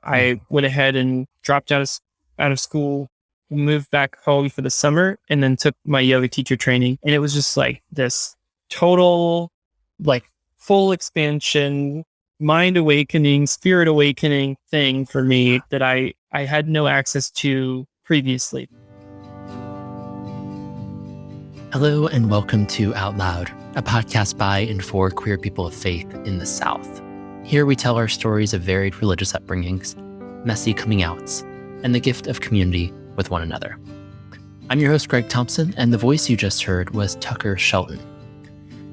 I went ahead and dropped out of school, moved back home for the summer, and then took my yoga teacher training. And it was just like this total, like full expansion, mind awakening, spirit awakening thing for me that I had no access to previously. Hello and welcome to Out Loud, a podcast by and for queer people of faith in the South. Here we tell our stories of varied religious upbringings, messy coming outs, and the gift of community with one another. I'm your host, Greg Thompson, and the voice you just heard was Tucker Shelton.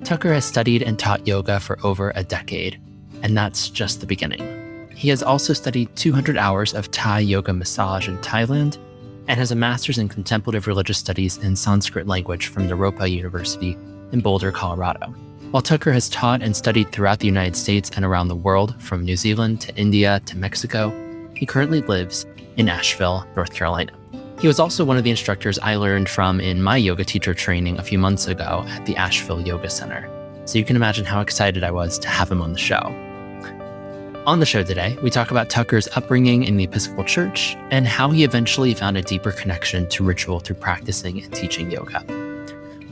Tucker has studied and taught yoga for over a decade, and that's just the beginning. He has also studied 200 hours of Thai yoga massage in Thailand and has a master's in contemplative religious studies in Sanskrit language from Naropa University in Boulder, Colorado. While Tucker has taught and studied throughout the United States and around the world, from New Zealand to India to Mexico, he currently lives in Asheville, North Carolina. He was also one of the instructors I learned from in my yoga teacher training a few months ago at the Asheville Yoga Center. So you can imagine how excited I was to have him on the show. On the show today, we talk about Tucker's upbringing in the Episcopal Church and how he eventually found a deeper connection to ritual through practicing and teaching yoga.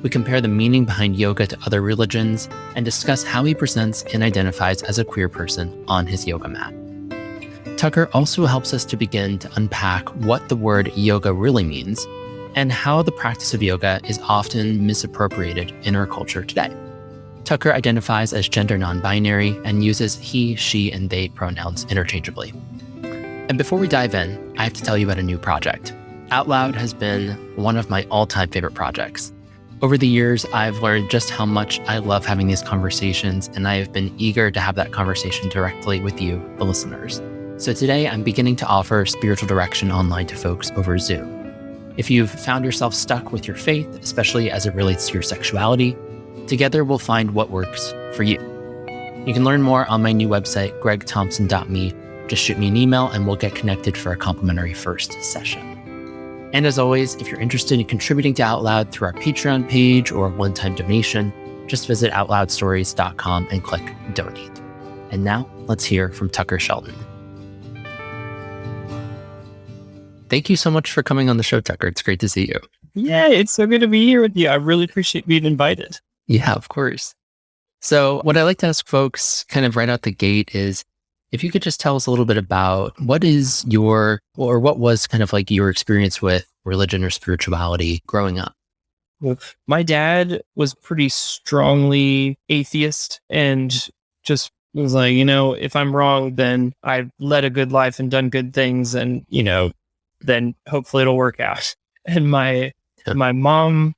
We compare the meaning behind yoga to other religions and discuss how he presents and identifies as a queer person on his yoga mat. Tucker also helps us to begin to unpack what the word yoga really means and how the practice of yoga is often misappropriated in our culture today. Tucker identifies as gender non-binary and uses he, she, and they pronouns interchangeably. And before we dive in, I have to tell you about a new project. Out Loud has been one of my all-time favorite projects. Over the years, I've learned just how much I love having these conversations, and I have been eager to have that conversation directly with you, the listeners. So today, I'm beginning to offer spiritual direction online to folks over Zoom. If you've found yourself stuck with your faith, especially as it relates to your sexuality, together we'll find what works for you. You can learn more on my new website, gregthompson.me. Just shoot me an email and we'll get connected for a complimentary first session. And as always, if you're interested in contributing to Out Loud through our Patreon page or one-time donation, just visit outloudstories.com and click donate. And now let's hear from Tucker Shelton. Thank you so much for coming on the show, Tucker. It's great to see you. Yeah, it's so good to be here with you. I really appreciate being invited. Yeah, of course. So what I like to ask folks kind of right out the gate is if you could just tell us a little bit about what was kind of like your experience with religion or spirituality growing up? Well, my dad was pretty strongly atheist and just was like, if I'm wrong, then I've led a good life and done good things and, then hopefully it'll work out. And my mom,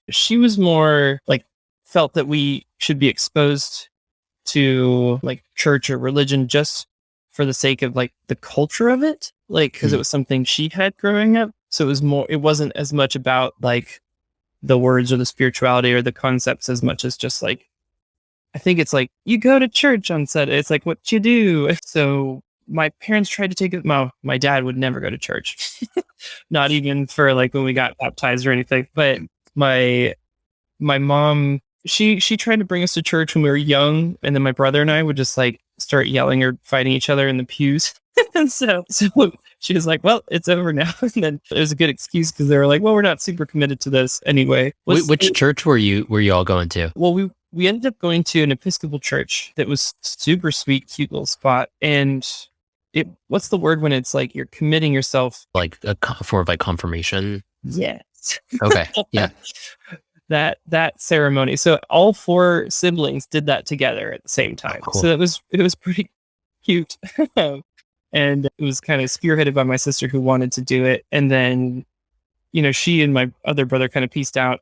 she was more like, felt that we should be exposed to like church or religion just for the sake of like the culture of it, like because it was something she had growing up. So it wasn't as much about like the words or the spirituality or the concepts as much as just like, I think it's like you go to church on Sunday. It's like what you do. So my parents tried to take it. My dad would never go to church, not even for like when we got baptized or anything. But my mom, she tried to bring us to church when we were young, and then my brother and I would just like start yelling or fighting each other in the pews. And so she was like, "Well, it's over now." And then it was a good excuse because they were like, "Well, we're not super committed to this anyway." Which church were you all going to? Well, we ended up going to an Episcopal church that was super sweet, cute little spot, and what's the word when it's like you're committing yourself? Like a form of like confirmation? Yes. Okay. Yeah. that ceremony. So all four siblings did that together at the same time. Oh, cool. So it was pretty cute. And it was kind of spearheaded by my sister who wanted to do it. And then, she and my other brother kind of pieced out.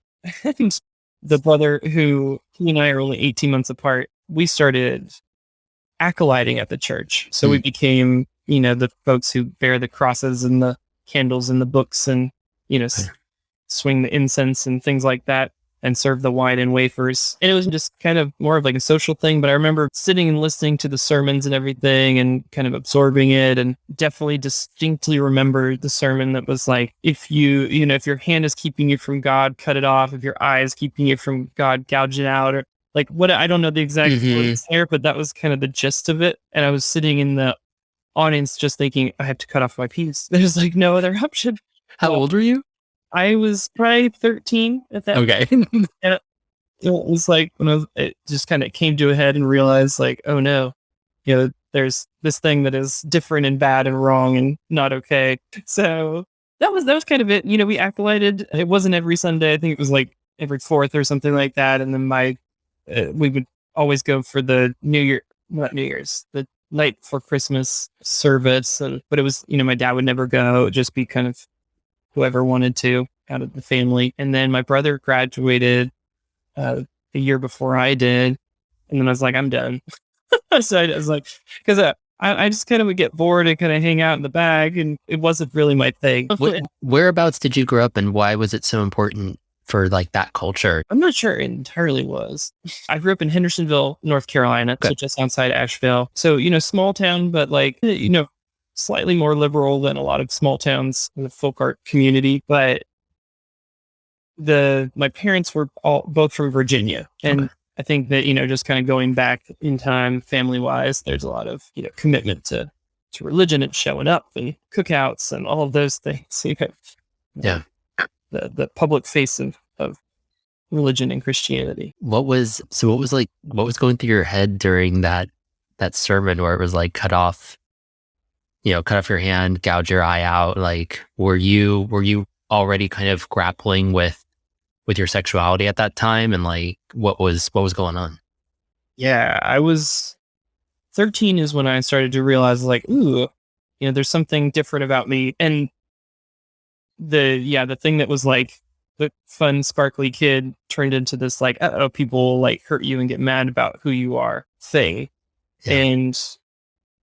And the brother he and I are only 18 months apart, we started acolyting at the church. So we became, the folks who bear the crosses and the candles and the books and, swing the incense and things like that and serve the wine and wafers. And it was just kind of more of like a social thing. But I remember sitting and listening to the sermons and everything and kind of absorbing it, and definitely distinctly remember the sermon that was like, if your hand is keeping you from God, cut it off. If your eye is keeping you from God, gouge it out. Or like what, I don't know the exact words here, but that was kind of the gist of it. And I was sitting in the audience just thinking I have to cut off my piece. There's like no other option. How old were you? I was probably 13 at that Okay. point. And it was like when it just kind of came to a head and realized like, oh no, there's this thing that is different and bad and wrong and not okay. So that was kind of it. We acolyted. It wasn't every Sunday. I think it was like every fourth or something like that. And then we would always go for the not New Year's, the night before Christmas service. But it was, my dad would never go. It would just be kind of whoever wanted to out of the family. And then my brother graduated the year before I did. And then I was like, I'm done. So I was like, because I just kind of would get bored and kind of hang out in the back, and it wasn't really my thing. Whereabouts did you grow up, and why was it so important for like that culture? I'm not sure it entirely was. I grew up in Hendersonville, North Carolina, so just outside Asheville. So, small town, but like, slightly more liberal than a lot of small towns in the folk art community. But my parents were both from Virginia. And I think that, just kind of going back in time, family wise, there's a lot of, commitment to religion and showing up and cookouts and all of those things. Yeah. The public face of religion and Christianity. What was going through your head during that sermon where it was like cut off your hand, gouge your eye out? Like, were you already kind of grappling with your sexuality at that time, and like what was going on? Yeah, I was 13 is when I started to realize like, ooh, there's something different about me. And the thing that was like the fun, sparkly kid turned into this like, people like hurt you and get mad about who you are thing. Yeah. And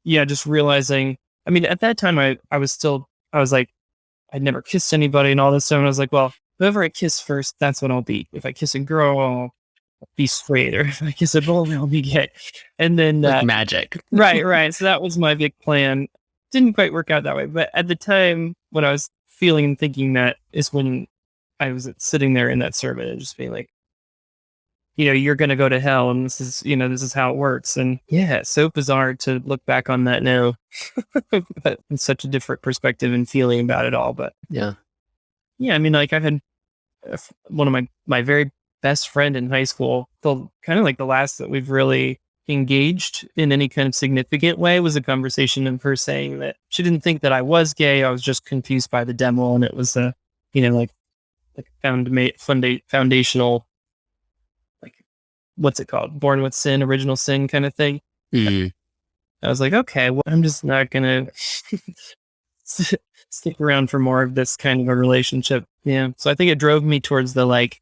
just realizing, I mean, at that time I was like, I'd never kissed anybody and all this stuff. And I was like, well, whoever I kiss first, that's what I'll be. If I kiss a girl, I'll be straight. Or if I kiss a boy, I'll be gay. And then like magic. Right. So that was my big plan. Didn't quite work out that way. But at the time when I was feeling and thinking that is when I was sitting there in that sermon and just being like, you're going to go to hell. And this is how it works. And yeah, it's so bizarre to look back on that now. But it's such a different perspective and feeling about it all. But yeah, I mean, like I've had one of my very best friend in high school, kind of like the last that we've really engaged in any kind of significant way was a conversation of her saying that she didn't think that I was gay. I was just confused by the demo. And it was like foundational, like, what's it called? Born with sin, original sin kind of thing. Mm-hmm. I was like, okay, well, I'm just not going to stick around for more of this kind of a relationship. Yeah. So I think it drove me towards the like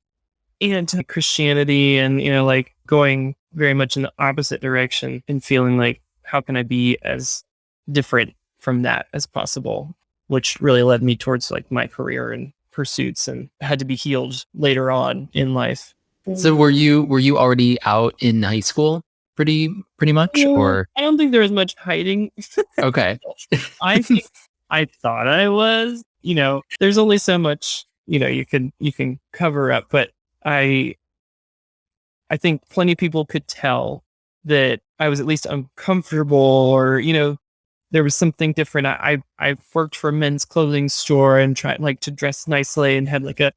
anti-Christianity and, like going very much in the opposite direction and feeling like, how can I be as different from that as possible? Which really led me towards like my career and pursuits, and had to be healed later on in life. So were you already out in high school pretty much? Or I don't think there was much hiding. Okay. I think I thought I was, there's only so much, you can cover up, but I think plenty of people could tell that I was at least uncomfortable, or, there was something different. I worked for a men's clothing store and tried like to dress nicely and had like a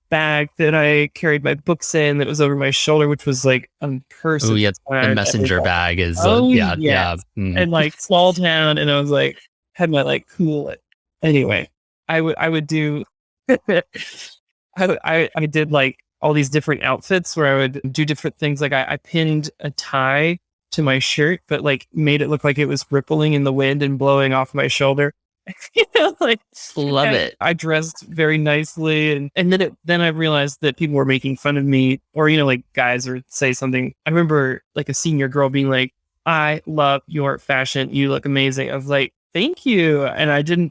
bag that I carried my books in that was over my shoulder, which was like a purse. Oh yeah, the messenger bag is. Yeah. Mm. And like small town, and I was like, had my like cool. Anyway, I would do. I did like all these different outfits where I would do different things. Like I pinned a tie to my shirt, but like made it look like it was rippling in the wind and blowing off my shoulder. Love it. I dressed very nicely, and then I realized that people were making fun of me, or like guys would say something. I remember like a senior girl being like, "I love your fashion. You look amazing." I was like, "Thank you." And I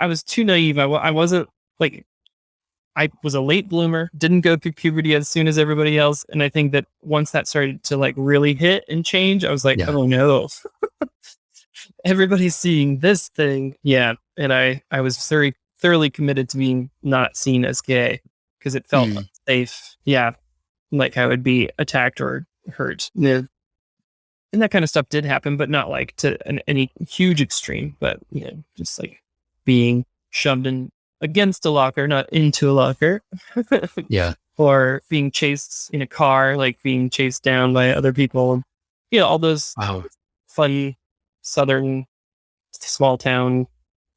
was too naive. I wasn't like, I was a late bloomer, didn't go through puberty as soon as everybody else. And I think that once that started to like really hit and change, I was like, oh no, everybody's seeing this thing. Yeah. And I was very thoroughly committed to being not seen as gay because it felt unsafe. Yeah. Like I would be attacked or hurt. Yeah. And that kind of stuff did happen, but not like to any huge extreme, but just like being shoved in against a locker, not into a locker. Yeah. Or being chased in a car, like being chased down by other people. All those Wow. fun Southern small town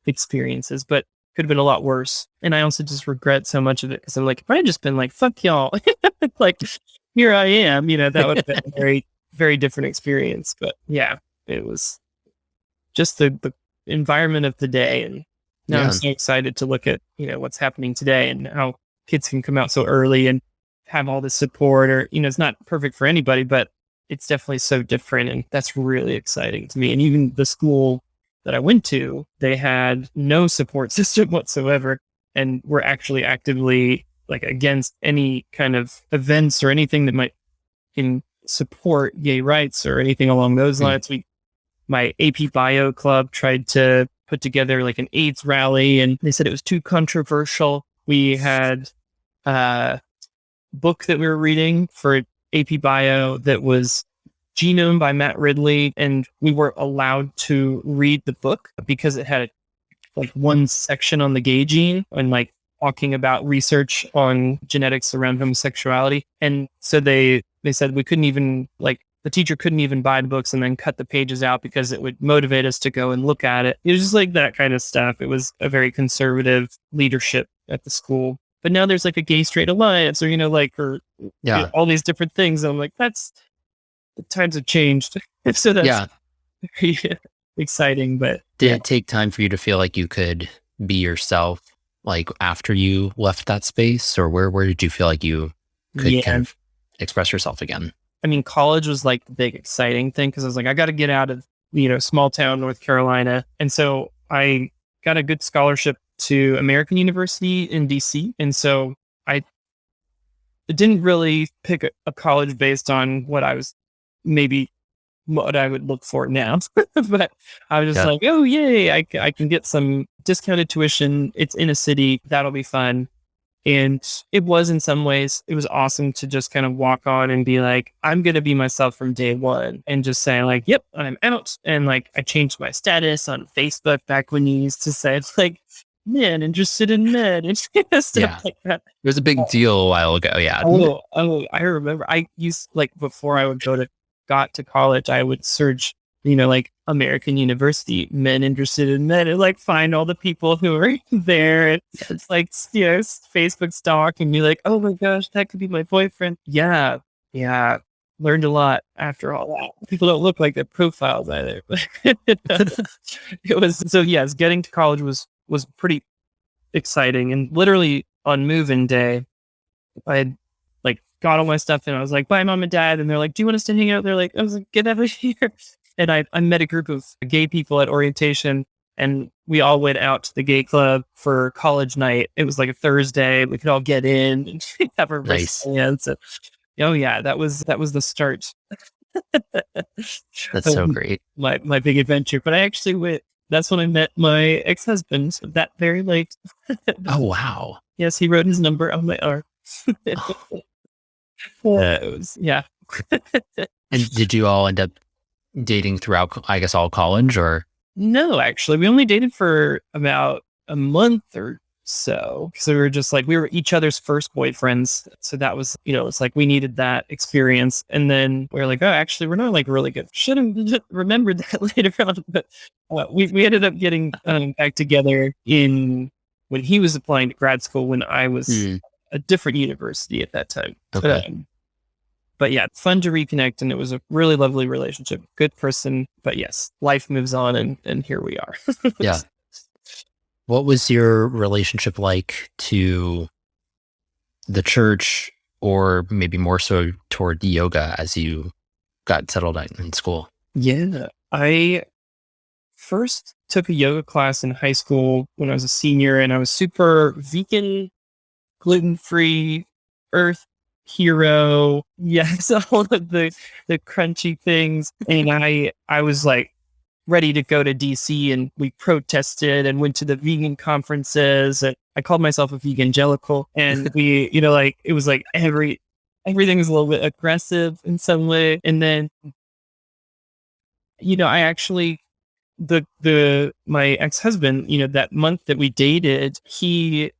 experiences, but could have been a lot worse. And I also just regret so much of it because I'm like, if I had just been like, fuck y'all, like here I am, that would have been a very, very different experience. But yeah, it was just the environment of the day. And now I'm so excited to look at, what's happening today and how kids can come out so early and have all this support, or, it's not perfect for anybody, but it's definitely so different. And that's really exciting to me. And even the school that I went to, they had no support system whatsoever. And were actually actively like against any kind of events or anything that might support gay rights or anything along those lines. My AP Bio club tried to put together like an AIDS rally, and they said it was too controversial. We had a book that we were reading for AP Bio that was Genome by Matt Ridley, and we weren't allowed to read the book because it had like one section on the gay gene and like talking about research on genetics around homosexuality. And so they said we couldn't even, like, the teacher couldn't even buy the books and then cut the pages out because it would motivate us to go and look at it. It was just like that kind of stuff. It was a very conservative leadership at the school. But now there's like a gay straight alliance, or all these different things. And I'm like, the times have changed. So that's very exciting. But did it take time for you to feel like you could be yourself, like after you left that space, or where did you feel like you could kind of express yourself again? I mean, college was like the big exciting thing because I was like, I got to get out of, small town North Carolina. And so I got a good scholarship to American University in DC. And so I didn't really pick a college based on what I would look for now. But I was just like, oh, yay, I can get some discounted tuition. It's in a city. That'll be fun. And it was, in some ways, it was awesome to just kind of walk on and be like, I'm going to be myself from day one, and just say like, yep, I'm out. And like, I changed my status on Facebook back when you used to say it's like, men interested in men and stuff like that. It was a big deal a while ago. Yeah. Oh, I remember. I used, like, before I would got to college, I would search, like American University, men interested in men, and like find all the people who are there. And it's like, Facebook stalk and be like, oh my gosh, that could be my boyfriend. Yeah. Learned a lot after all that. People don't look like their profiles either. It was, so yes, getting to college was pretty exciting. And literally on move-in day, I had like got all my stuff and I was like, bye mom and dad. And they're like, do you want us to hang out? They're like, I was like, get out of here. And I met a group of gay people at orientation, and we all went out to the gay club for college night. It was like a Thursday. We could all get in and have our dance. So, oh yeah, that was the start. That's so great. My big adventure. But I actually went. That's when I met my ex-husband that very late. Oh wow! Yes, he wrote his number on my arm. It was, yeah. And did you all end up dating throughout, I guess, all college, or? No, actually, we only dated for about a month or so. So we were each other's first boyfriends. So that was, it's like we needed that experience. And then we were like, oh, actually, we're not like really good. Should have remembered that later on. But we ended up getting back together when he was applying to grad school when I was a different university at that time. Okay. But yeah, fun to reconnect, and it was a really lovely relationship. Good person, but yes, life moves on, and here we are. Yeah. What was your relationship like to the church, or maybe more so toward yoga as you got settled in school? Yeah, I first took a yoga class in high school when I was a senior, and I was super vegan, gluten-free, earth hero. Yes, all of the crunchy things. And I was like ready to go to DC, and we protested and went to the vegan conferences. And I called myself a vegangelical. And we, it was like everything was a little bit aggressive in some way. And then I actually, my ex-husband, that month that we dated, he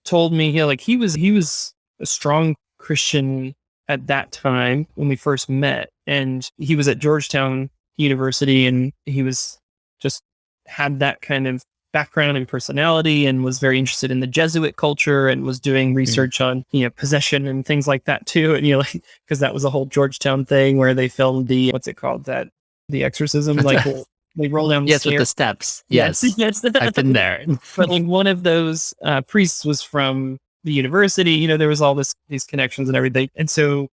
told me, he was a strong Christian at that time when we first met. And he was at Georgetown University, and he was just had that kind of background and personality, and was very interested in the Jesuit culture, and was doing research on, possession and things like that too. And, because that was a whole Georgetown thing where they filmed what's it called? The exorcism, like they roll down the Yes, stairs. with the steps. Yes. I've been there. But like one of those priests was from the university. There was all these connections and everything. And so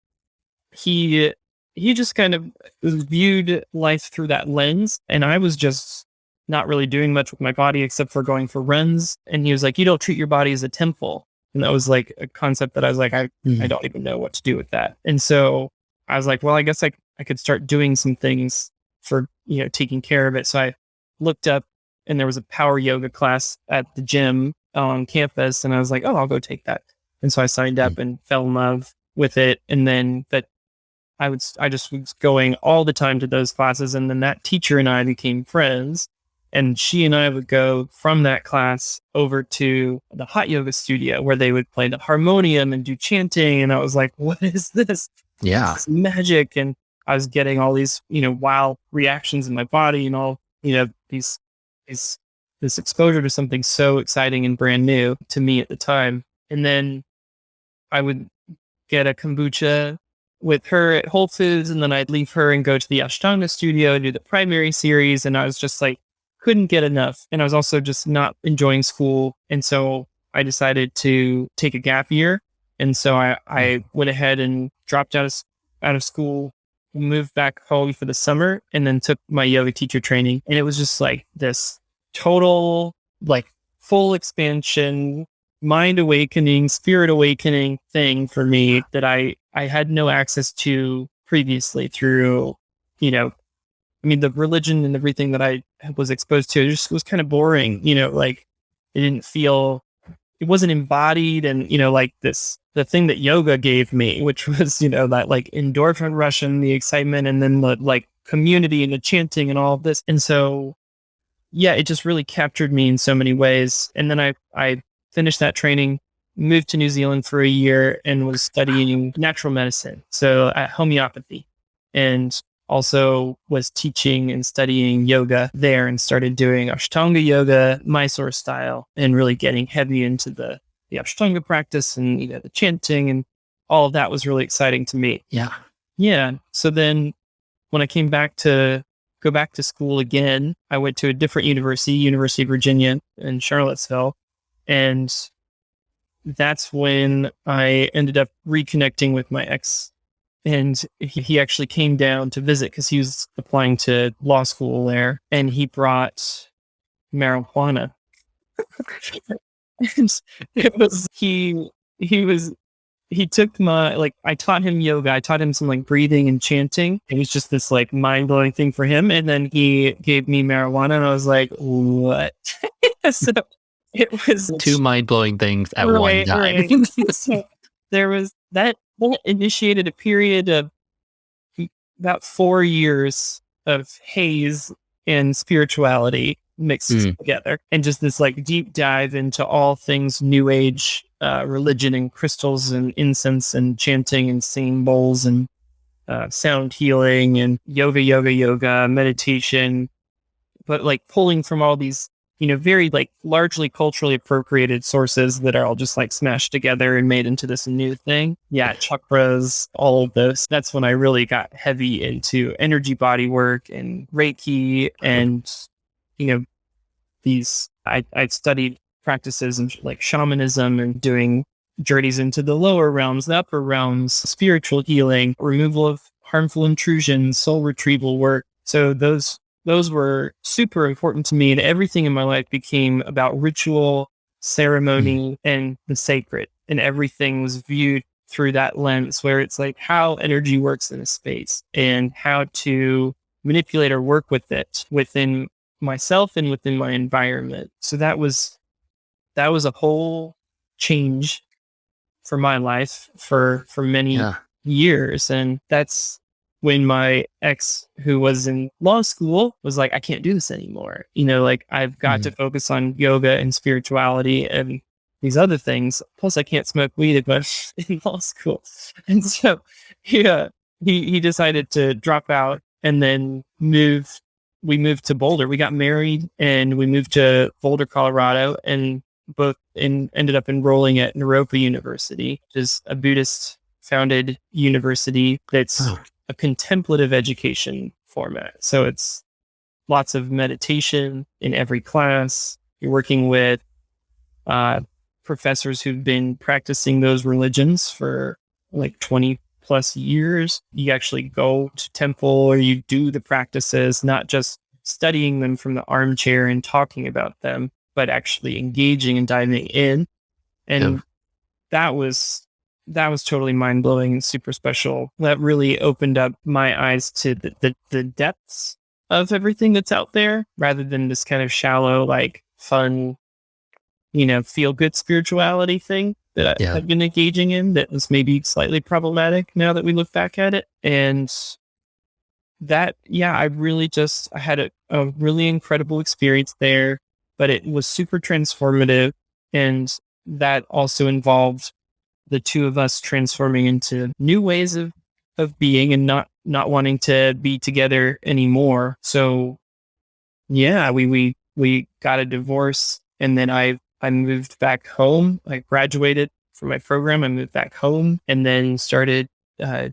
he just kind of viewed life through that lens. And I was just not really doing much with my body except for going for runs. And he was like, you don't treat your body as a temple. And that was like a concept that I was like, I don't even know what to do with that. And so I was like, well, I guess I could start doing some things for, taking care of it. So I looked up, and there was a power yoga class at the gym on campus. And I was like, oh, I'll go take that. And so I signed up and fell in love with it. And then I just was going all the time to those classes. And then that teacher and I became friends. And she and I would go from that class over to the hot yoga studio where they would play the harmonium and do chanting. And I was like, what is this? Yeah. It's magic. And I was getting all these, wild reactions in my body, and all, this exposure to something so exciting and brand new to me at the time. And then I would get a kombucha with her at Whole Foods, and then I'd leave her and go to the Ashtanga studio and do the primary series. And I was just like, couldn't get enough. And I was also just not enjoying school. And so I decided to take a gap year. And so I went ahead and dropped out of school, moved back home for the summer, and then took my yoga teacher training. And it was just like this total, like full expansion, mind awakening, spirit awakening thing for me that I had no access to previously through, the religion and everything that I was exposed to. It just was kind of boring, like it wasn't embodied. And, the thing that yoga gave me, which was, that like endorphin rush and the excitement, and then the like community and the chanting and all of this. And so, yeah, it just really captured me in so many ways. And then I finished that training, moved to New Zealand for a year, and was studying natural medicine. So homeopathy, and also was teaching and studying yoga there, and started doing Ashtanga yoga, Mysore style, and really getting heavy into the Ashtanga practice, and the chanting, and all of that was really exciting to me. Yeah. So then when I came back to go back to school again, I went to a different university, University of Virginia in Charlottesville. And that's when I ended up reconnecting with my ex. And he actually came down to visit because he was applying to law school there, and he brought marijuana. And it was, he took I taught him yoga. I taught him some like breathing and chanting. It was just this like mind blowing thing for him. And then he gave me marijuana, and I was like, what? So it was two mind blowing things at one time. Right. So there was that initiated a period of about 4 years of haze and spirituality mixed together, and just this like deep dive into all things new age, religion, and crystals and incense and chanting and singing bowls and sound healing and yoga, meditation, but like pulling from all these, very like largely culturally appropriated sources that are all just like smashed together and made into this new thing. Yeah, chakras, all of those. That's when I really got heavy into energy body work and Reiki, and I studied practices and like shamanism, and doing journeys into the lower realms, the upper realms, spiritual healing, removal of harmful intrusions, soul retrieval work. So those were super important to me, and everything in my life became about ritual, ceremony, and the sacred. And everything was viewed through that lens, where it's like how energy works in a space and how to manipulate or work with it within myself and within my environment. So that was a whole change for my life for many years. And that's when my ex, who was in law school, was like, I can't do this anymore. Like I've got to focus on yoga and spirituality and these other things. Plus I can't smoke weed as much in law school. And so he decided to drop out and then we moved to Boulder. We got married and we moved to Boulder, Colorado, and ended up enrolling at Naropa University, which is a Buddhist founded university that's a contemplative education format. So it's lots of meditation in every class. You're working with professors who've been practicing those religions for like 20 plus years. You actually go to temple or you do the practices, not just studying them from the armchair and talking about them, but actually engaging and diving in. And that was totally mind-blowing and super special. That really opened up my eyes to the depths of everything that's out there, rather than this kind of shallow, like fun, feel-good spirituality thing that I've been engaging in that was maybe slightly problematic now that we look back at it. And that, I had a really incredible experience there, but it was super transformative. And that also involved the two of us transforming into new ways of being and not wanting to be together anymore. So we got a divorce, and then I moved back home. I graduated from my program. I moved back home and then started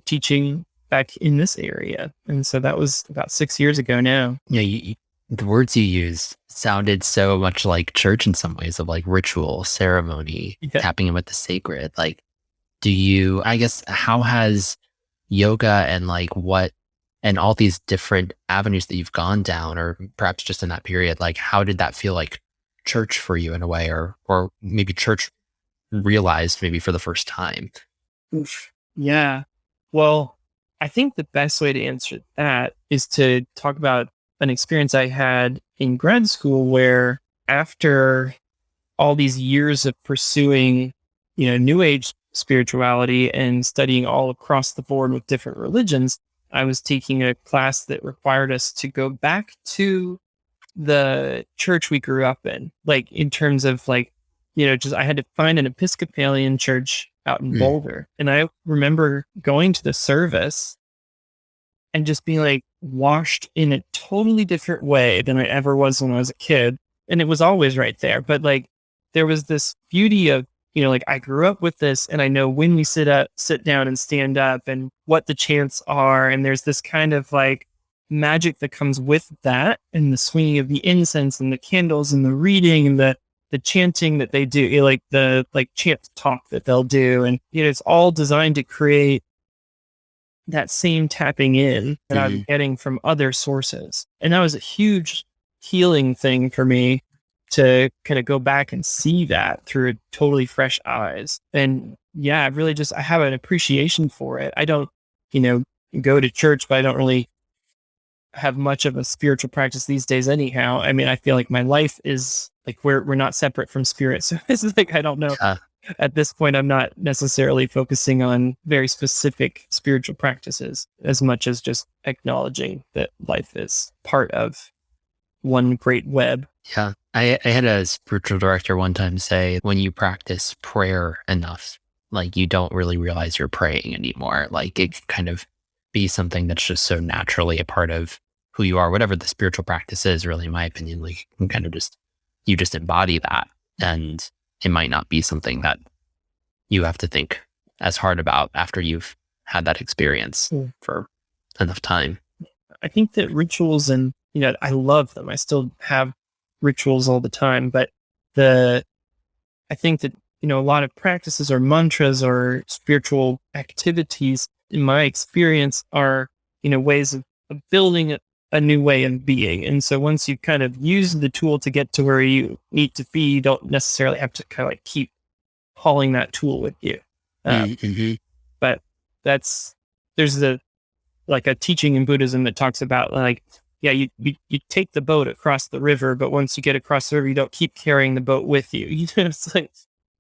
teaching back in this area. And so that was about 6 years ago now. Yeah, the words you used sounded so much like church in some ways, of like ritual, ceremony, tapping in with the sacred. Like, how has yoga and like and all these different avenues that you've gone down, or perhaps just in that period, like how did that feel like church for you in a way, or maybe church realized maybe for the first time? Yeah. Well, I think the best way to answer that is to talk about an experience I had in grad school, where after all these years of pursuing, New Age spirituality and studying all across the board with different religions, I was taking a class that required us to go back to the church we grew up in, like in terms of like, just I had to find an Episcopalian church out in Boulder. And I remember going to the service and just being like washed in a totally different way than I ever was when I was a kid. And it was always right there. But like, there was this beauty of, like I grew up with this, and I know when we sit down and stand up and what the chants are. And there's this kind of like magic that comes with that, and the swinging of the incense and the candles and the reading and the chanting that they do, like the chant talk that they'll do. And, it's all designed to create that same tapping in that I'm getting from other sources. And that was a huge healing thing for me to kind of go back and see that through totally fresh eyes. And I really I have an appreciation for it. I don't, go to church, but I don't really have much of a spiritual practice these days anyhow. I mean, I feel like my life is like, we're not separate from spirit. So it's like, I don't know. At this point, I'm not necessarily focusing on very specific spiritual practices as much as just acknowledging that life is part of one great web. Yeah. I had a spiritual director one time say, when you practice prayer enough, like you don't really realize you're praying anymore. Like it can kind of be something that's just so naturally a part of who you are, whatever the spiritual practice is, really, in my opinion. Like you can kind of you just embody that. And it might not be something that you have to think as hard about after you've had that experience for enough time. I think that rituals, and, I love them. I still have rituals all the time, but I think that, a lot of practices or mantras or spiritual activities, in my experience, are, ways of building a new way of being. And so once you kind of use the tool to get to where you need to be, you don't necessarily have to kind of like keep hauling that tool with you. But there's a teaching in Buddhism that talks about like, you take the boat across the river, but once you get across the river, you don't keep carrying the boat with you. It's like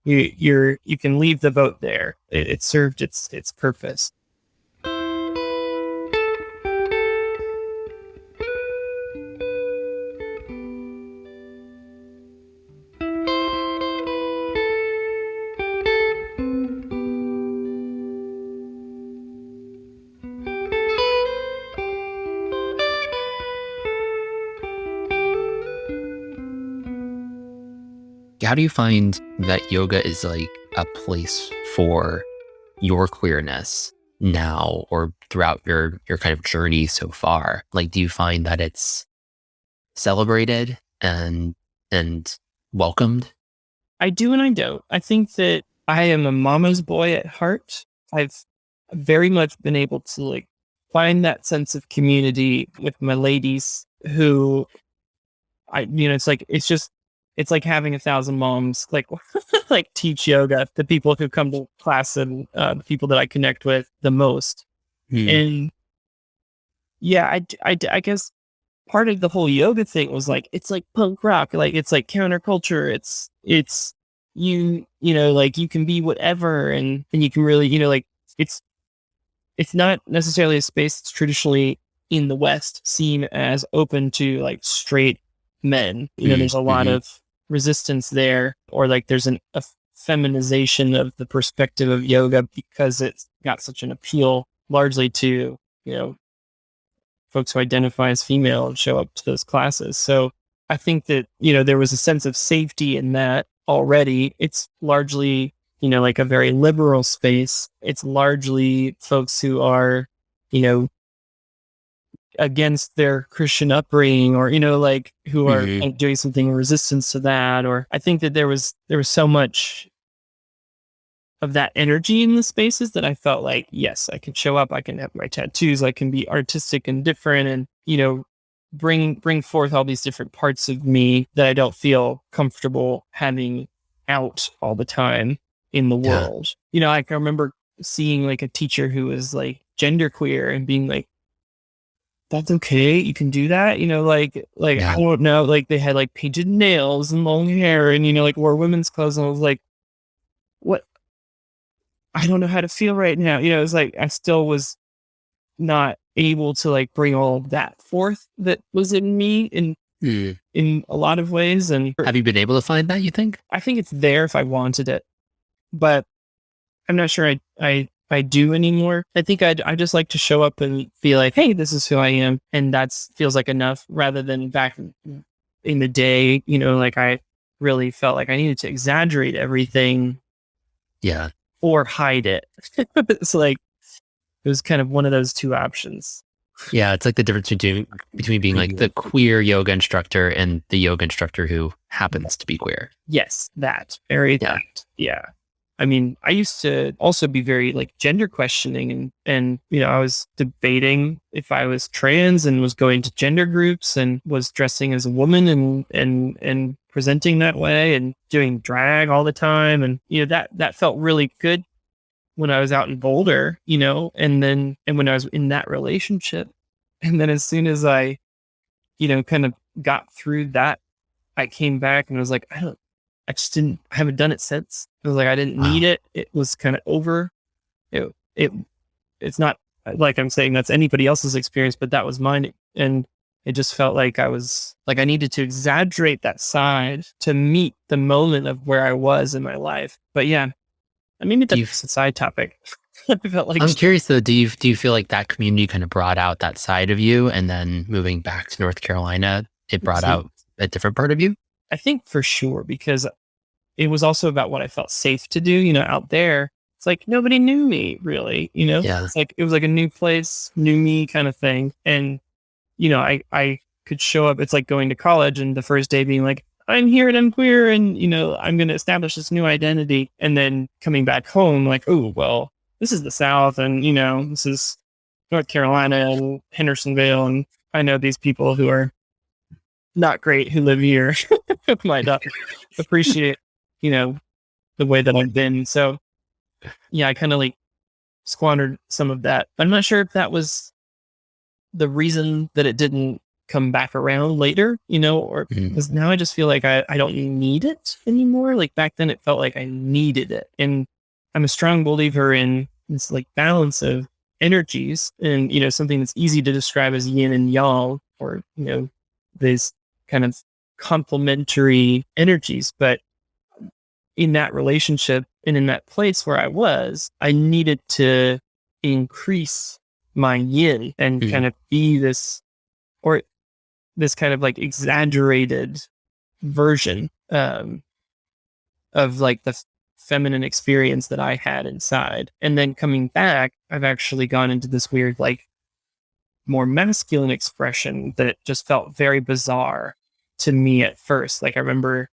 you can leave the boat there. It served its purpose. How do you find that yoga is like a place for your queerness now or throughout your kind of journey so far? Like, do you find that it's celebrated and welcomed? I do and I don't. I think that I am a mama's boy at heart. I've very much been able to like find that sense of community with my ladies who it's like having 1,000 moms like like teach yoga, the people who come to class and the people that I connect with the most. And yeah, I guess part of the whole yoga thing was like, it's like punk rock, like it's like counterculture. It's like you can be whatever and you can really, like it's not necessarily a space that's traditionally in the West seen as open to like straight men. There's a lot of resistance there, or like there's a feminization of the perspective of yoga because it's got such an appeal largely to, folks who identify as female and show up to those classes. So I think that, there was a sense of safety in that already. It's largely, like a very liberal space. It's largely folks who are, against their Christian upbringing or, like who are like, doing something in resistance to that. Or I think that there was so much of that energy in the spaces that I felt like, yes, I can show up, I can have my tattoos, I can be artistic and different and, bring forth all these different parts of me that I don't feel comfortable having out all the time in the world. I can remember seeing like a teacher who was like genderqueer and being like, that's okay, you can do that, I don't know, like they had like painted nails and long hair and, like wore women's clothes. And I was like, what? I don't know how to feel right now. It was like, I still was not able to like bring all of that forth that was in me in a lot of ways. And have you been able to find that, you think? I think it's there if I wanted it, but I'm not sure I do anymore. I think I just like to show up and be like, hey, this is who I am. And that feels like enough, rather than back in the day, like I really felt like I needed to exaggerate everything. Yeah. Or hide it. It's like, it was kind of one of those two options. Yeah. It's like the difference between being like the queer yoga instructor and the yoga instructor who happens to be queer. Yes. That. That. Yeah. I mean, I used to also be very like gender questioning and I was debating if I was trans and was going to gender groups and was dressing as a woman and presenting that way and doing drag all the time. And, that felt really good when I was out in Boulder, and when I was in that relationship. And then as soon as I, kind of got through that, I came back and was like, I haven't done it since. I was like, I didn't need it. It was kind of over. It's not like I'm saying that's anybody else's experience, but that was mine. And it just felt like I was like, I needed to exaggerate that side to meet the moment of where I was in my life. But yeah, I mean, that's a side topic. I felt like, I'm curious though, do you feel like that community kind of brought out that side of you, and then moving back to North Carolina, it brought out a different part of you? I think for sure, because it was also about what I felt safe to do, out there. It's like nobody knew me really, Yeah. It's like, it was like a new place, new me kind of thing. And, I could show up. It's like going to college and the first day being like, I'm here and I'm queer and, I'm going to establish this new identity. And then coming back home, like, oh, well, this is the South and, this is North Carolina and Hendersonville. And I know these people who are not great who live here might not appreciate, the way that I've been. So yeah, I kind of like squandered some of that. I'm not sure if that was the reason that it didn't come back around later, or because now I just feel like I don't need it anymore. Like back then it felt like I needed it. And I'm a strong believer in this like balance of energies and, something that's easy to describe as yin and yang, or, these kind of complementary energies. But in that relationship and in that place where I was, I needed to increase my yin and kind of be this kind of like exaggerated version. of like the feminine experience that I had inside. And then coming back, I've actually gone into this weird, like more masculine expression that just felt very bizarre to me at first. Like I remember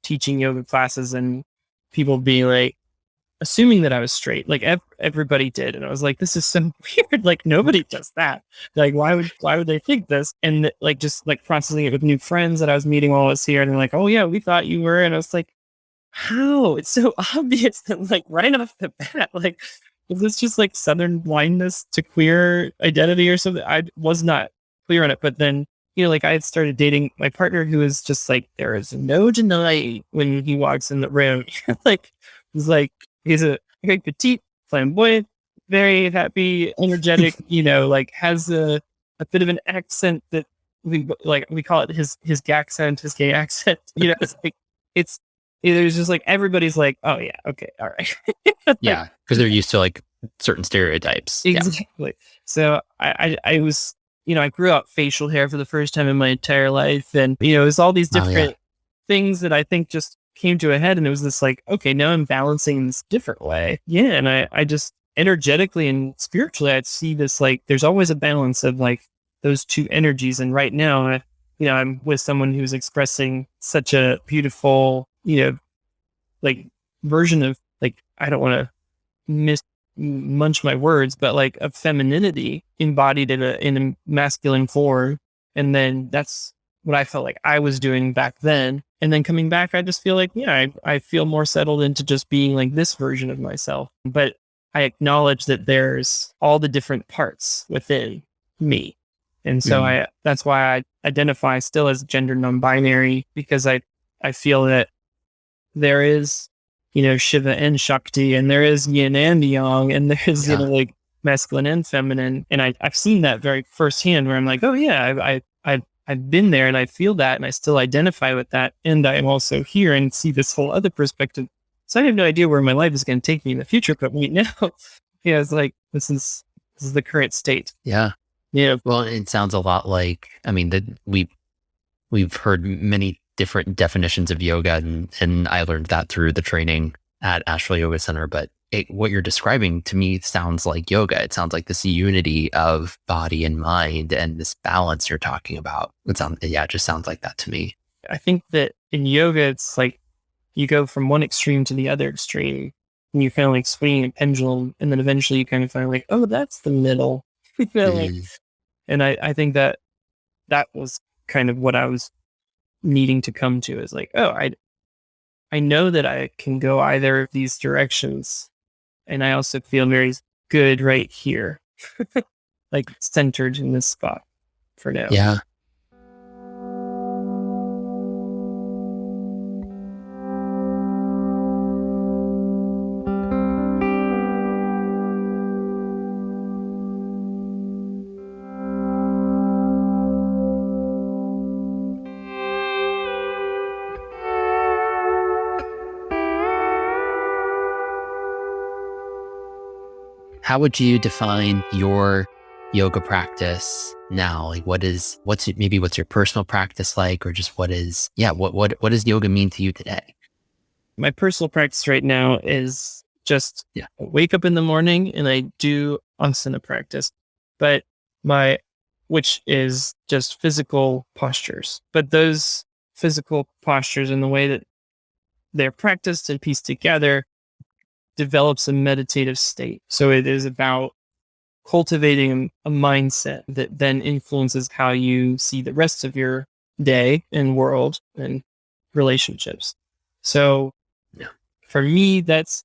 teaching yoga classes and people being like, assuming that I was straight, like everybody did. And I was like, this is so weird. Like nobody does that. Like, why would they think this? And like, just like processing it with new friends that I was meeting while I was here. And they're like, oh yeah, we thought you were. And I was like, how? It's so obvious that like right off the bat, like, is this just like Southern blindness to queer identity or something? I was not clear on it. But then, like I had started dating my partner who was just like, there is no denying when he walks in the room. Like, he's like, he's a very petite, flamboyant, very happy, energetic, like has a bit of an accent that we call it his gaccent, his gay accent. It's like, there's just like, everybody's like, oh yeah, okay, all right. Yeah, because they're used to like certain stereotypes. Exactly. Yeah. So I was, I grew out facial hair for the first time in my entire life. And, it was all these different things that I think just came to a head. And it was this like, okay, now I'm balancing in this different way. Yeah. And I just energetically and spiritually, I'd see this, like, there's always a balance of like those two energies. And right now, I'm with someone who's expressing such a beautiful, like version of like, I don't want to munch my words, but like of femininity embodied in a masculine form. And then that's what I felt like I was doing back then. And then coming back, I just feel like, I feel more settled into just being like this version of myself. But I acknowledge that there's all the different parts within me. And so that's why I identify still as gender non-binary, because I feel that there is, Shiva and Shakti, and there is yin and yang, and there's, like masculine and feminine. And I've seen that very firsthand where I'm like, oh yeah, I've been there and I feel that and I still identify with that. And I'm also here and see this whole other perspective. So I have no idea where my life is going to take me in the future, but right now, it's like, this is the current state. Yeah. Yeah. Well, it sounds a lot like, I mean, that we've heard many different definitions of yoga, and I learned that through the training at Asheville Yoga Center. But what you're describing to me sounds like yoga. It sounds like this unity of body and mind and this balance you're talking about. It just sounds like that to me. I think that in yoga, it's like you go from one extreme to the other extreme, and you're kind of like swinging a pendulum, and then eventually you kind of find like, oh, that's the middle. And I think that was kind of what I was needing to come to, is like, oh, I know that I can go either of these directions, and I also feel very good right here, like centered in this spot for now. Yeah. How would you define your yoga practice now? Like what's your personal practice like, or just what does yoga mean to you today? My personal practice right now is just I wake up in the morning and I do asana practice, which is just physical postures. But those physical postures and the way that they're practiced and pieced together develops a meditative state. So it is about cultivating a mindset that then influences how you see the rest of your day and world and relationships. So for me, that's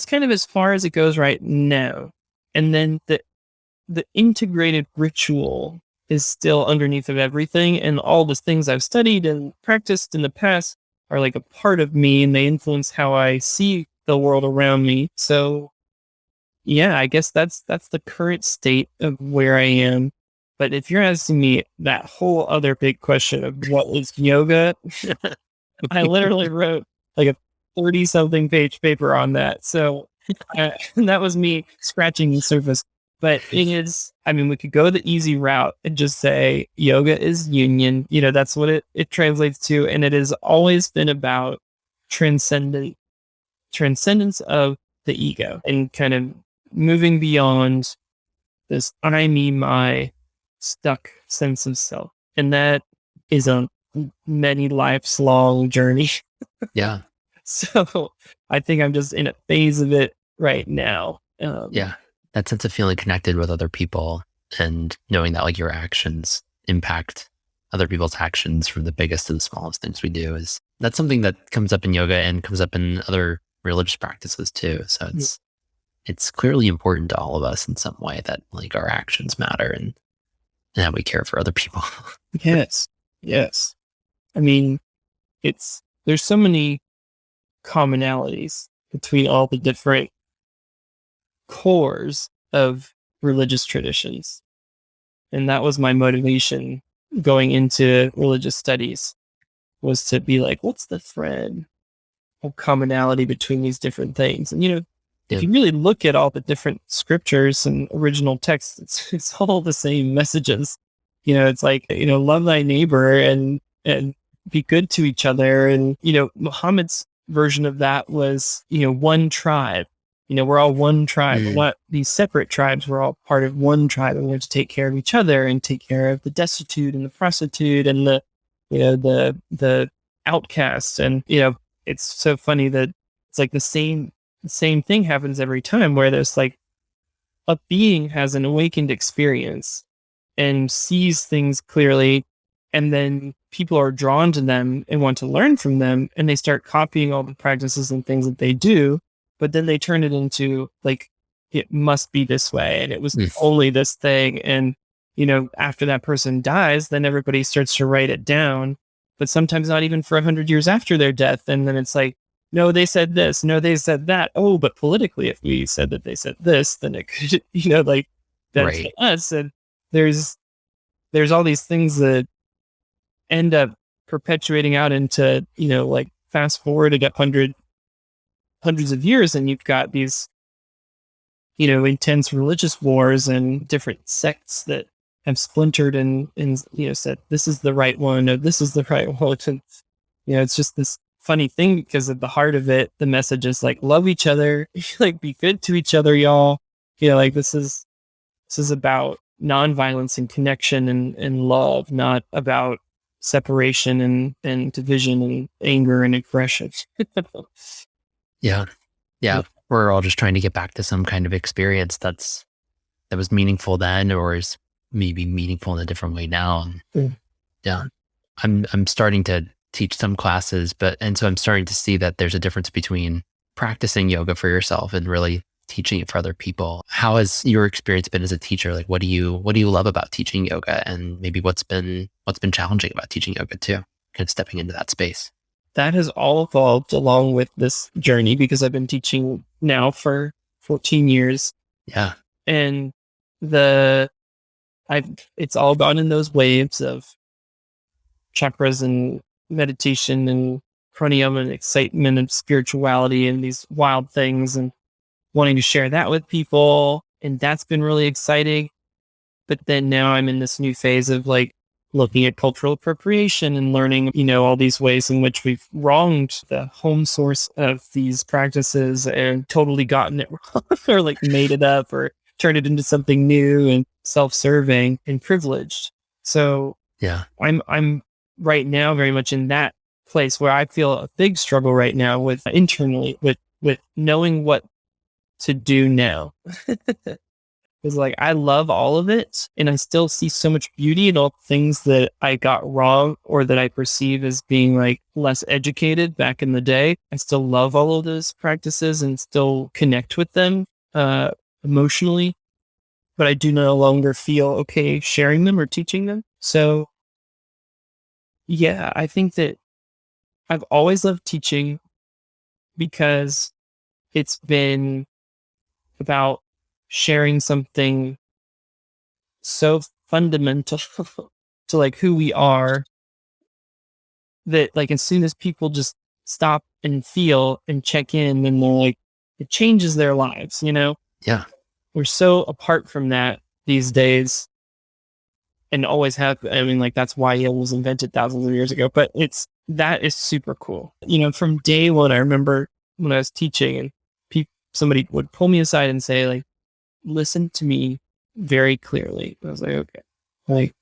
kind of as far as it goes right now. And then the integrated ritual is still underneath of everything. And all the things I've studied and practiced in the past are like a part of me, and they influence how I see the world around me. So yeah, I guess that's the current state of where I am. But if you're asking me that whole other big question of what is yoga, I literally wrote like a 30-something page paper on that. So that was me scratching the surface. But it is, we could go the easy route and just say yoga is union. That's what it translates to. And it has always been about transcending transcendence of the ego and kind of moving beyond this I, me, my stuck sense of self. And that is a many life's long journey. Yeah. So I think I'm just in a phase of it right now. Yeah. That sense of feeling connected with other people and knowing that like your actions impact other people's actions from the biggest to the smallest things we do that's something that comes up in yoga and comes up in other religious practices too. So it's clearly important to all of us in some way that like our actions matter and how we care for other people. Yes. I mean, there's so many commonalities between all the different cores of religious traditions. And that was my motivation going into religious studies, was to be like, what's the thread or commonality between these different things? And, if you really look at all the different scriptures and original texts, it's all the same messages. It's like, love thy neighbor and be good to each other. And, Muhammad's version of that was, one tribe. We're all one tribe. We're not these separate tribes. We're all part of one tribe, and we have to take care of each other and take care of the destitute and the prostitute and the outcast. And, it's so funny that it's like the same thing happens every time, where there's like a being has an awakened experience and sees things clearly, and then people are drawn to them and want to learn from them, and they start copying all the practices and things that they do, but then they turn it into like, it must be this way, and it was only this thing. And, after that person dies, then everybody starts to write it down, but sometimes not even for 100 years after their death. And then it's like, no, they said this, no, they said that. Oh, but politically, if we said that they said this, then it could, like that's Right. us. And there's all these things that end up perpetuating out into, like fast forward a hundreds of years, and you've got these, intense religious wars and different sects that have splintered and said, this is the right one, or this is the right one. And, it's just this funny thing, because at the heart of it, the message is like, love each other, like be good to each other, y'all. Like this is about nonviolence and connection and love, not about separation and division and anger and aggression. Yeah. We're all just trying to get back to some kind of experience that was meaningful then, or is maybe meaningful in a different way now. Yeah. I'm starting to teach some classes, and so I'm starting to see that there's a difference between practicing yoga for yourself and really teaching it for other people. How has your experience been as a teacher? Like, what do you love about teaching yoga, and maybe what's been challenging about teaching yoga too? Kind of stepping into that space. That has all evolved along with this journey, because I've been teaching now for 14 years. Yeah. And it's all gone in those waves of chakras and meditation and pranayama and excitement and spirituality and these wild things, and wanting to share that with people. And that's been really exciting. But then now I'm in this new phase of like looking at cultural appropriation and learning, all these ways in which we've wronged the home source of these practices and totally gotten it wrong, or like made it up or turned it into something new and self-serving and privileged. So yeah, I'm right now very much in that place where I feel a big struggle right now with internally with knowing what to do now. Because like I love all of it, and I still see so much beauty in all the things that I got wrong or that I perceive as being like less educated back in the day. I still love all of those practices and still connect with them emotionally, but I do no longer feel okay sharing them or teaching them. So yeah, I think that I've always loved teaching, because it's been about sharing something so fundamental to like who we are, that like as soon as people just stop and feel and check in, and they're like, it changes their lives, Yeah. We're so apart from that these days, and always have. I mean, like that's why Yale was invented thousands of years ago, but that is super cool. From day one, I remember when I was teaching, and somebody would pull me aside and say, like, listen to me very clearly. I was like, okay, like,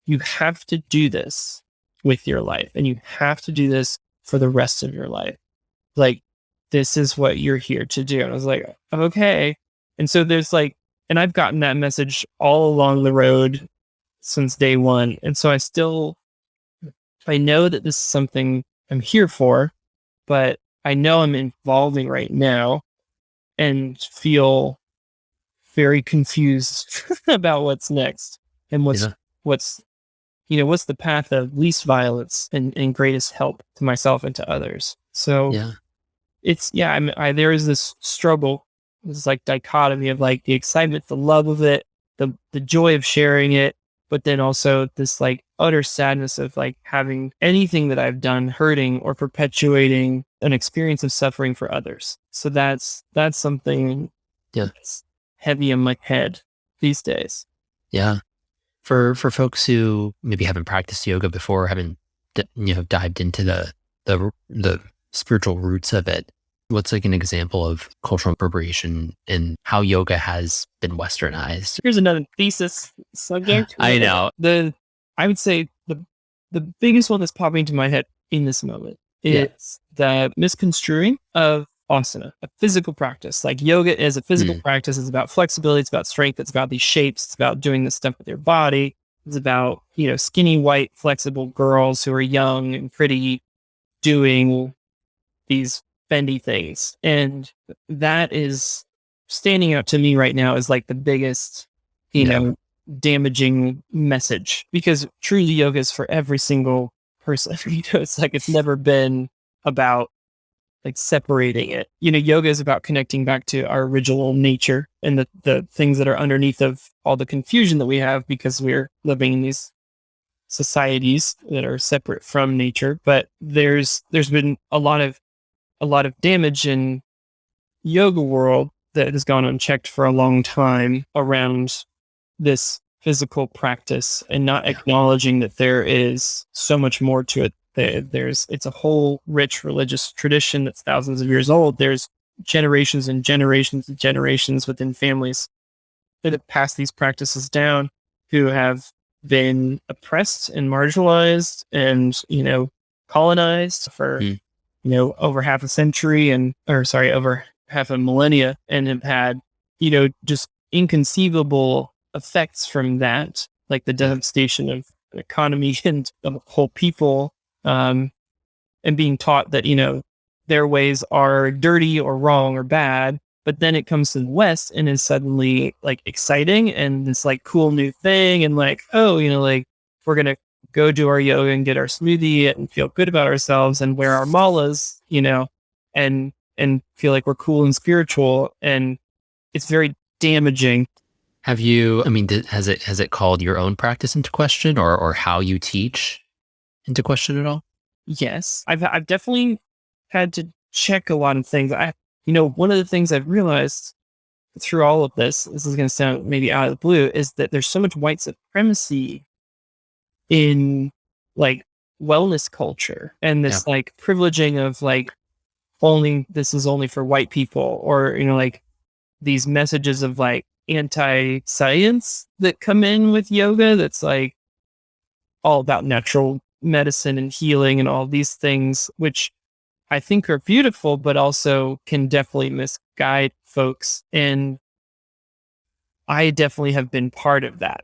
you have to do this with your life, and you have to do this for the rest of your life. Like, this is what you're here to do. And I was like, okay. And so there's like, and I've gotten that message all along the road since day one. And so I know that this is something I'm here for, but I know I'm evolving right now and feel very confused about what's next and what's the path of least violence and greatest help to myself and to others. So there is this struggle, this like dichotomy of like the excitement, the love of it, the joy of sharing it, but then also this like utter sadness of like having anything that I've done hurting or perpetuating an experience of suffering for others. So that's something that's heavy in my head these days. Yeah. For folks who maybe haven't practiced yoga before, haven't dived into the spiritual roots of it, what's like an example of cultural appropriation and how yoga has been westernized? Here's another thesis subject. I know. I would say the biggest one that's popping into my head in this moment is the misconstruing of asana, a physical practice. Like yoga is a physical practice. It's about flexibility. It's about strength. It's about these shapes. It's about doing this stuff with your body. It's about, skinny, white, flexible girls who are young and pretty doing these bendy things. And that is standing out to me right now as like the biggest, damaging message, because truly yoga is for every single person. It's like, it's never been about like separating it. Yoga is about connecting back to our original nature and the things that are underneath of all the confusion that we have because we're living in these societies that are separate from nature. But there's been a lot of damage in yoga world that has gone unchecked for a long time around this physical practice and not acknowledging that there is so much more to it. It's a whole rich religious tradition that's thousands of years old. There's generations and generations and generations within families that have passed these practices down, who have been oppressed and marginalized and, colonized for, over half a century over half a millennia, and have had, just inconceivable effects from that, like the devastation of an economy and of a whole people, and being taught that, their ways are dirty or wrong or bad. But then it comes to the West and is suddenly like exciting and this like cool new thing. And like, like we're going to go do our yoga and get our smoothie and feel good about ourselves and wear our malas, and feel like we're cool and spiritual. And it's very damaging. Have you, has it called your own practice into question or how you teach into question at all? Yes. I've definitely had to check a lot of things. One of the things I've realized through all of this is going to sound maybe out of the blue, is that there's so much white supremacy in like wellness culture and this like privileging of like this is only for white people, or, like these messages of like anti-science that come in with yoga. That's like all about natural medicine and healing and all these things, which I think are beautiful, but also can definitely misguide folks. And I definitely have been part of that.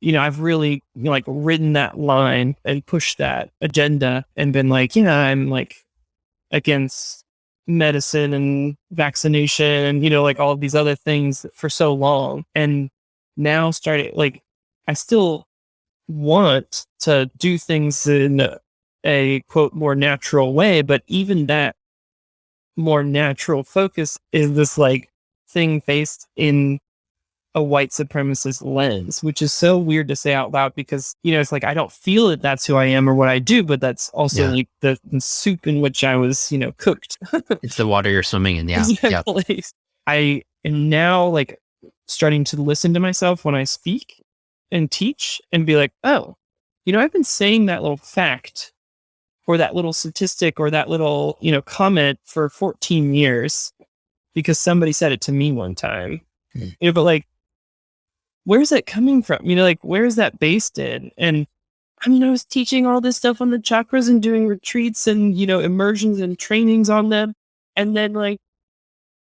I've really like ridden that line and pushed that agenda and been like, I'm like against medicine and vaccination and, like all of these other things for so long. And now started like, I still want to do things in a quote more natural way, but even that more natural focus is this like thing based in a white supremacist lens, which is so weird to say out loud because, it's like, I don't feel that that's who I am or what I do, but that's also like the soup in which I was, cooked. It's the water you're swimming in. Yeah. Exactly. Yep. I am now like starting to listen to myself when I speak and teach and be like, oh, I've been saying that little fact for that little statistic or that little, comment for 14 years because somebody said it to me one time. But like, where's that coming from? Like, where is that based in? And I was teaching all this stuff on the chakras and doing retreats and, immersions and trainings on them. And then like,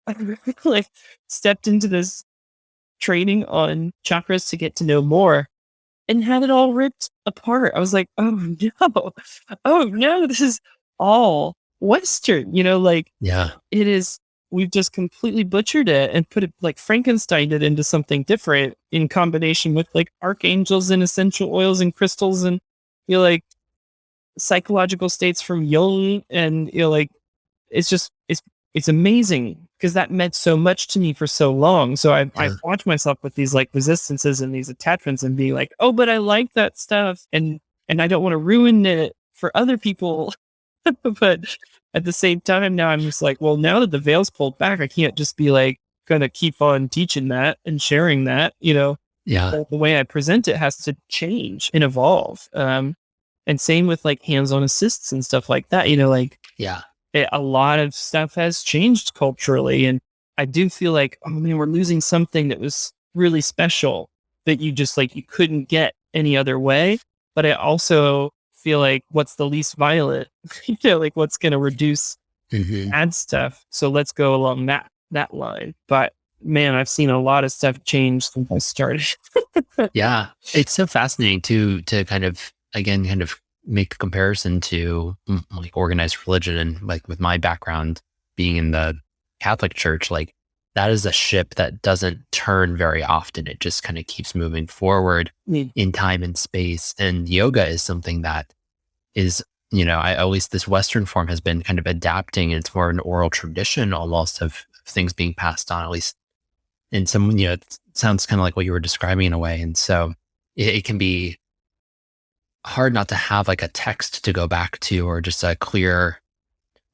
I like stepped into this training on chakras to get to know more and had it all ripped apart. I was like, oh no, this is all Western, Yeah. it is, we've just completely butchered it and put it like Frankensteined it into something different in combination with like archangels and essential oils and crystals and, like psychological states from Jung. And, like, it's amazing because that meant so much to me for so long. So I watched myself with these like resistances and these attachments and being like, oh, but I like that stuff. And I don't want to ruin it for other people. But at the same time, now I'm just like, well, now that the veil's pulled back, I can't just be like going to keep on teaching that and sharing that, Yeah. The way I present it has to change and evolve. And same with like hands-on assists and stuff like that, Yeah. a lot of stuff has changed culturally. And I do feel like, oh man, we're losing something that was really special that you just like, you couldn't get any other way. But I also feel like what's the least violent, like what's going to reduce bad stuff. So let's go along that line. But man, I've seen a lot of stuff change since I started. Yeah. It's so fascinating to kind of make a comparison to like organized religion. And like with my background being in the Catholic Church, like that is a ship that doesn't turn very often. It just kind of keeps moving forward in time and space. And yoga is something that is, this Western form has been kind of adapting. And it's more an oral tradition almost of things being passed on, at least in some, it sounds kind of like what you were describing in a way. And so it can be hard not to have like a text to go back to or just a clear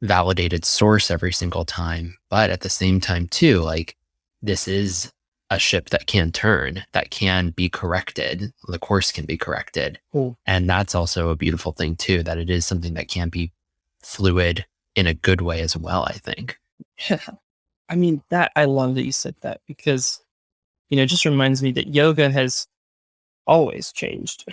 validated source every single time. But at the same time too, like this is a ship that can turn, that can be corrected. The course can be corrected. And that's also a beautiful thing too, that it is something that can be fluid in a good way as well, I think. Yeah. I love that you said that because, it just reminds me that yoga has always changed.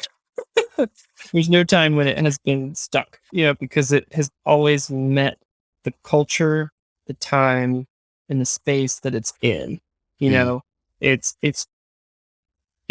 There's no time when it has been stuck, because it has always met the culture, the time, and the space that it's in. It's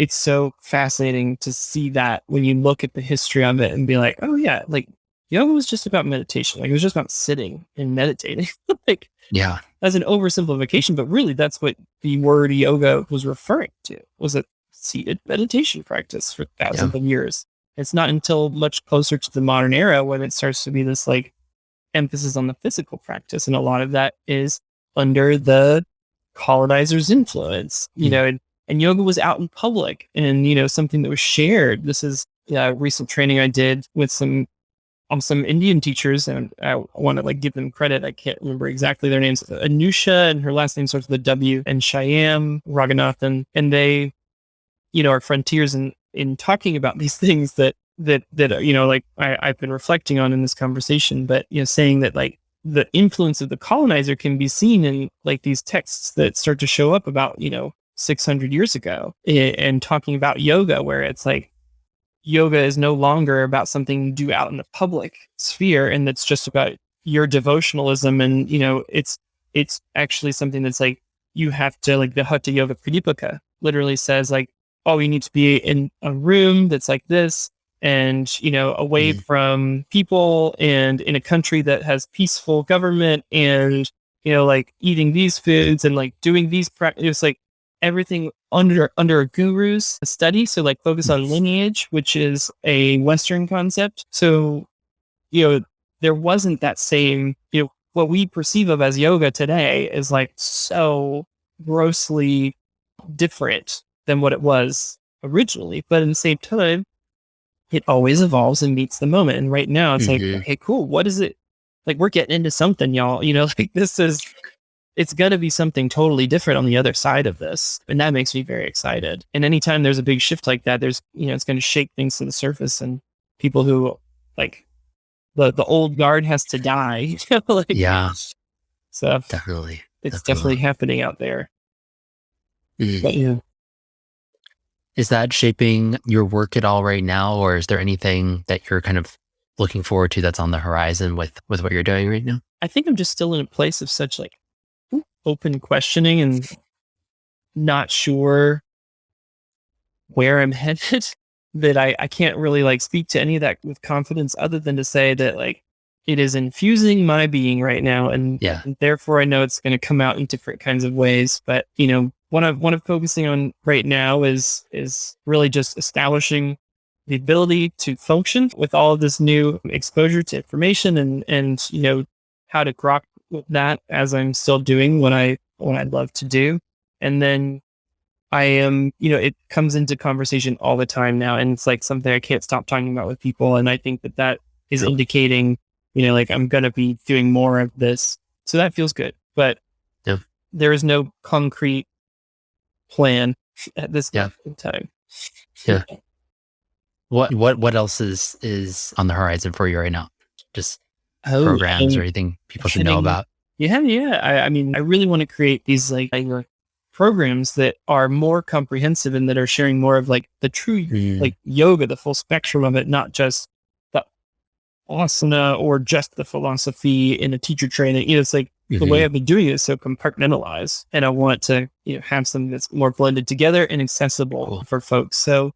so fascinating to see that when you look at the history of it and be like, oh yeah, like yoga was just about meditation. Like it was just about sitting and meditating. Like, yeah, that's an oversimplification, but really that's what the word yoga was referring to, was a seated meditation practice for thousands of years. It's not until much closer to the modern era when it starts to be this like emphasis on the physical practice. And a lot of that is under the colonizers' influence, and yoga was out in public and, something that was shared. This is a recent training I did with some Indian teachers, and I want to like give them credit. I can't remember exactly their names. Anusha, and her last name starts with a W, and Shyam Raghunathan. And they, are frontiers in talking about these things that like I've been reflecting on in this conversation, but saying that like the influence of the colonizer can be seen in like these texts that start to show up about 600 years ago, and talking about yoga, where it's like yoga is no longer about something you do out in the public sphere and that's just about your devotionalism, and it's actually something that's like you have to, like the Hatha Yoga Pradipika literally says like, oh, you need to be in a room that's like this and, away from people and in a country that has peaceful government and, like eating these foods and like doing these practices, like everything under a guru's study. So like focus on lineage, which is a Western concept. So, there wasn't that same, what we perceive of as yoga today is like so grossly different than what it was originally. But at the same time, it always evolves and meets the moment. And right now it's like, okay, cool. What is it? Like we're getting into something, y'all, like it's going to be something totally different on the other side of this. And that makes me very excited. And anytime there's a big shift like that, there's, it's going to shake things to the surface, and people who like the old guard has to die. Like, Yeah, so definitely. it's definitely happening out there. Mhm. But yeah. Is that shaping your work at all right now, or is there anything that you're kind of looking forward to that's on the horizon with what you're doing right now? I think I'm just still in a place of such like open questioning and not sure where I'm headed that I can't really like speak to any of that with confidence other than to say that like it is infusing my being right now. And therefore I know it's going to come out in different kinds of ways. But, you know, what I'm focusing on right now is really just establishing the ability to function with all of this new exposure to information and, you know, how to grok with that as I'm still doing what I'd love to do. And then I am, you know, it comes into conversation all the time now. And it's like something I can't stop talking about with people. And I think that is indicating, you know, like I'm going to be doing more of this. So that feels good. But there is no concrete plan at this point in time. Yeah. What else is on the horizon for you right now? Just programs or anything people should know about? Yeah. I mean, I really want to create these like programs that are more comprehensive and that are sharing more of like the true like yoga, the full spectrum of it, not just the asana or just the philosophy in a teacher training. You know, it's like the way I've been doing it is so compartmentalized, and I want to, you know, have something that's more blended together and accessible for folks. So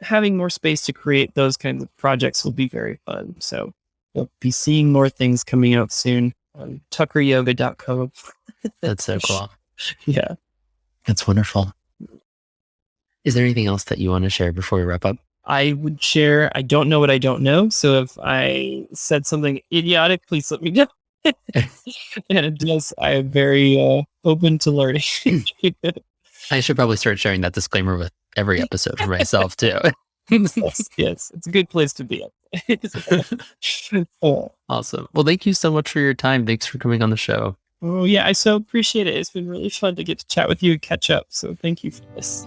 having more space to create those kinds of projects will be very fun. So we'll be seeing more things coming out soon on tuckeryoga.co. That's so cool. Yeah. That's wonderful. Is there anything else that you want to share before we wrap up? I would share, I don't know what I don't know. So if I said something idiotic, please let me know. And it does, I am very open to learning. I should probably start sharing that disclaimer with every episode for myself too. Yes, it's a good place to be. Awesome. Well, thank you so much for your time. Thanks for coming on the show. Oh yeah, I so appreciate it. It's been really fun to get to chat with you and catch up. So thank you for this.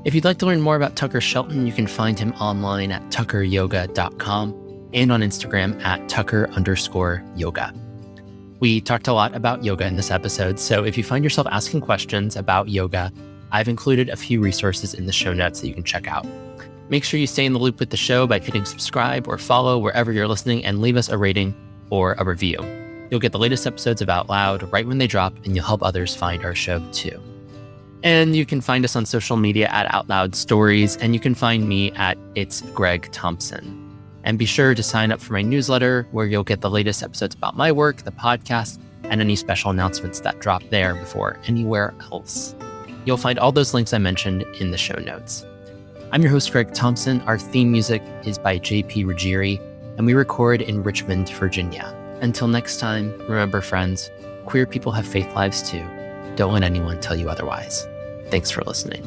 If you'd like to learn more about Tucker Shelton, you can find him online at tuckeryoga.com and on Instagram at tucker_yoga. We talked a lot about yoga in this episode, so if you find yourself asking questions about yoga, I've included a few resources in the show notes that you can check out. Make sure you stay in the loop with the show by hitting subscribe or follow wherever you're listening, and leave us a rating or a review. You'll get the latest episodes of Out Loud right when they drop, and you'll help others find our show too. And you can find us on social media at Out Loud Stories, and you can find me at It's Greg Thompson. And be sure to sign up for my newsletter, where you'll get the latest episodes about my work, the podcast, and any special announcements that drop there before anywhere else. You'll find all those links I mentioned in the show notes. I'm your host, Greg Thompson. Our theme music is by JP Ruggieri, and we record in Richmond, Virginia. Until next time, remember, friends, queer people have faith lives too. Don't let anyone tell you otherwise. Thanks for listening.